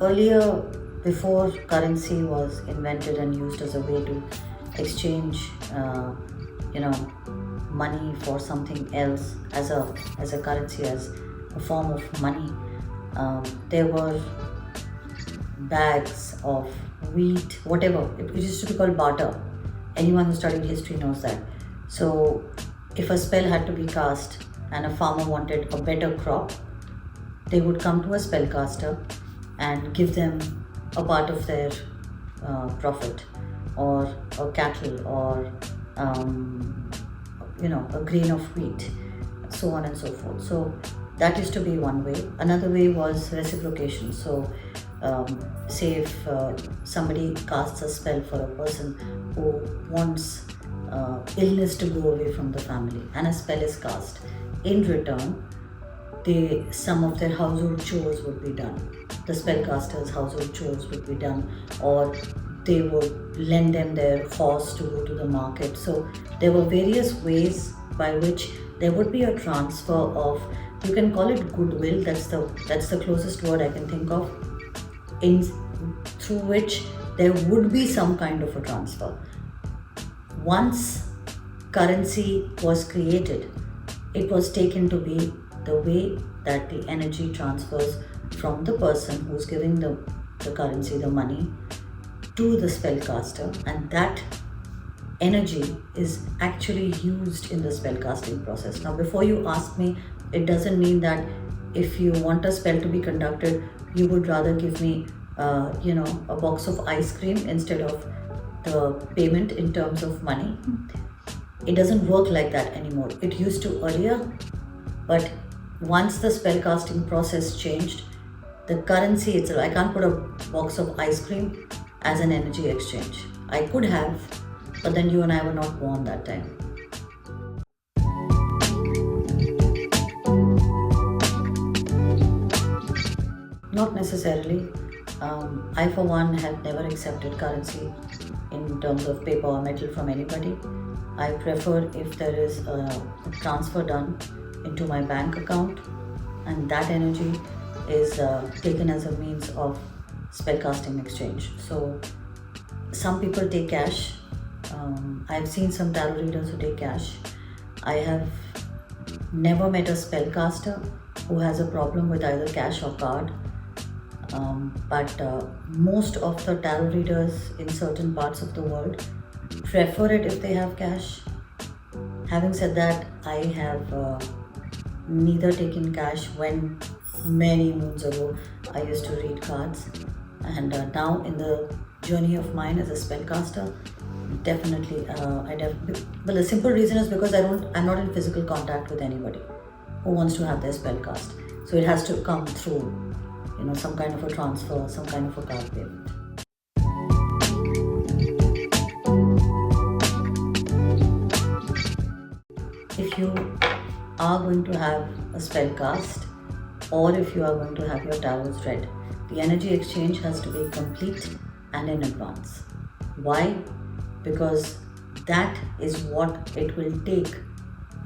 Earlier, before currency was invented and used as a way to exchange, you know, money for something else as a currency, as a form of money, there were bags of wheat, whatever. It used to be called barter. Anyone who studied history knows that. So, if a spell had to be cast and a farmer wanted a better crop, they would come to a spellcaster and give them a part of their profit, or a cattle, or a grain of wheat, so on and so forth. So that used to be one way. Another way was reciprocation. So say if somebody casts a spell for a person who wants illness to go away from the family, and a spell is cast, in return some of their household chores would be done. The spellcaster's household chores would be done, or they would lend them their horse to go to the market. So there were various ways by which there would be a transfer of, you can call it goodwill, that's the closest word I can think of, through which there would be some kind of a transfer. Once currency was created, it was taken to be the way that the energy transfers from the person who's giving the currency, the money, to the spellcaster, and that energy is actually used in the spellcasting process. Now, before you ask me, it doesn't mean that if you want a spell to be conducted, you would rather give me a box of ice cream instead of the payment in terms of money. It doesn't work like that anymore. It used to earlier, but once the spellcasting process changed, the currency itself, I can't put a box of ice cream as an energy exchange. I could have, but then you and I were not born that time. Not necessarily. I, for one, have never accepted currency in terms of paper or metal from anybody. I prefer if there is a transfer done into my bank account, and that energy is taken as a means of spellcasting exchange. So some people take cash. I've seen some tarot readers who take cash. I have never met a spellcaster who has a problem with either cash or card. But most of the tarot readers in certain parts of the world prefer it if they have cash. Having said that, I have neither taken cash when many moons ago I used to read cards, and now in the journey of mine as a spellcaster, definitely well, the simple reason is because I'm not in physical contact with anybody who wants to have their spell cast. So it has to come through some kind of a transfer, some kind of a card payment. If you are going to have a spell cast, or if you are going to have your tarots read, the energy exchange has to be complete and in advance. Why? Because that is what it will take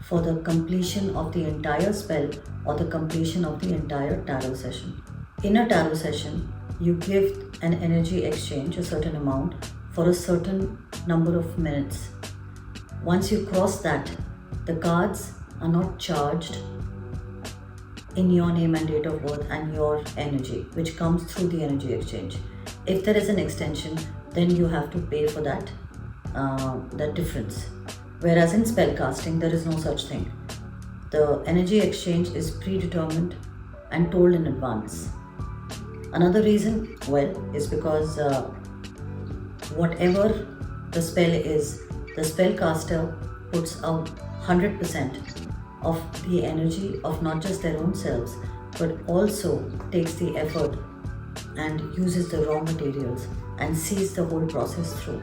for the completion of the entire spell or the completion of the entire tarot session. In a tarot session, you give an energy exchange, a certain amount, for a certain number of minutes. Once you cross that, the cards are not charged in your name and date of birth and your energy, which comes through the energy exchange. If there is an extension, then you have to pay for that difference. Whereas in spellcasting, there is no such thing. The energy exchange is predetermined and told in advance. Another reason, is because whatever the spell is, the spellcaster puts out 100% of the energy of not just their own selves, but also takes the effort and uses the raw materials and sees the whole process through.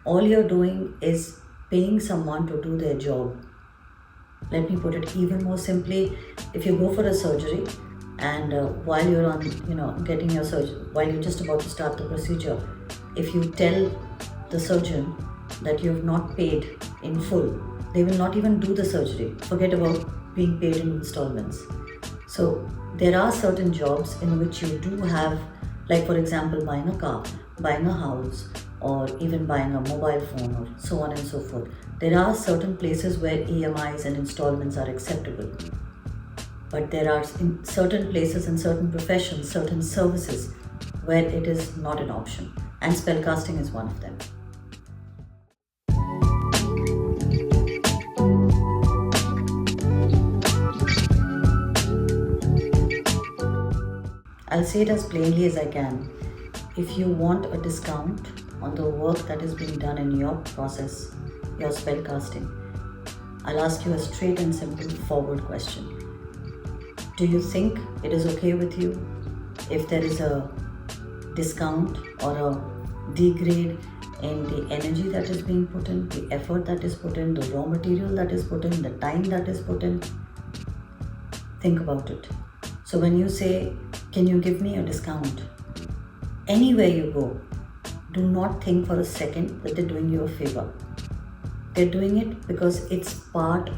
All you're doing is paying someone to do their job. Let me put it even more simply. If you go for a surgery, and while you're on, getting your surgery, while you're just about to start the procedure, if you tell the surgeon that you have not paid in full, they will not even do the surgery. Forget about being paid in installments. So there are certain jobs in which you do have Like for example, buying a car, buying a house, or even buying a mobile phone, or so on and so forth. There are certain places where EMIs and installments are acceptable. But there are in certain places, in certain professions, certain services where it is not an option. And spellcasting is one of them. I'll say it as plainly as I can. If you want a discount on the work that is being done in your process, your spellcasting, I'll ask you a straight and simple forward question. Do you think it is okay with you if there is a discount or a degrade in the energy that is being put in, the effort that is put in, the raw material that is put in, the time that is put in? Think about it. So when you say, can you give me a discount? Anywhere you go, do not think for a second that they're doing you a favor. They're doing it because it's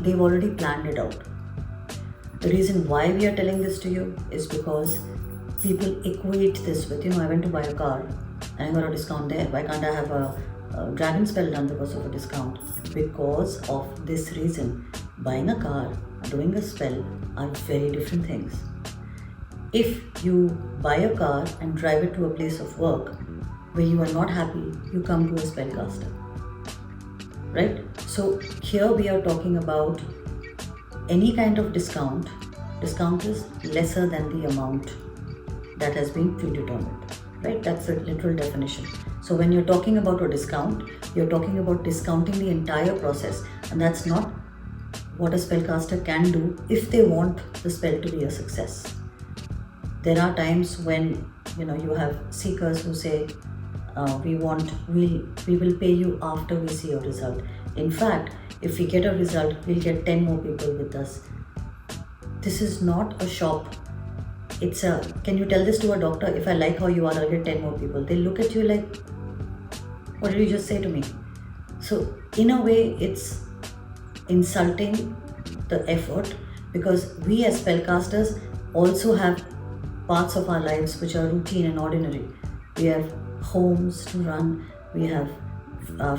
they've already planned it out. The reason why we are telling this to you is because people equate this with, I went to buy a car and I got a discount there. Why can't I have a dragon spell done because of a discount? Because of this reason. Buying a car, doing a spell are very different things. If you buy a car and drive it to a place of work where you are not happy, you come to a spellcaster. Right? So here we are talking about any kind of discount. Discount is lesser than the amount that has been predetermined. Right? That's the literal definition. So when you're talking about a discount, you're talking about discounting the entire process, and that's not what a spellcaster can do if they want the spell to be a success. There are times when you have seekers who say, we will pay you after we see a result. In fact, if we get a result, we'll get 10 more people with us. This is not a shop. Can you tell this to a doctor? If I like how you are, I'll get 10 more people. They look at you like, what did you just say to me? So in a way, it's insulting the effort, because we as spellcasters also have parts of our lives which are routine and ordinary. We have homes to run, we have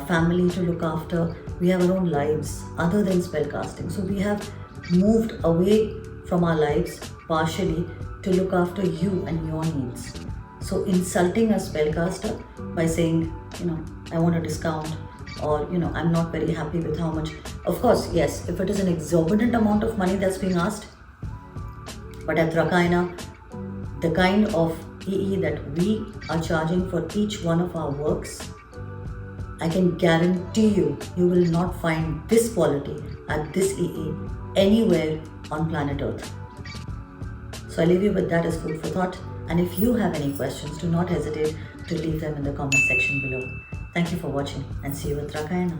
family to look after, we have our own lives other than spellcasting. So we have moved away from our lives partially to look after you and your needs. So insulting a spellcaster by saying, I want a discount, or I'm not very happy with how much. Of course, yes, if it is an exorbitant amount of money that's being asked, but at Rakaina, the kind of EE that we are charging for each one of our works, I can guarantee you will not find this quality at this EE anywhere on planet Earth. So I leave you with that as food for thought. And if you have any questions, do not hesitate to leave them in the comment section below. Thank you for watching, and see you at Rakaina.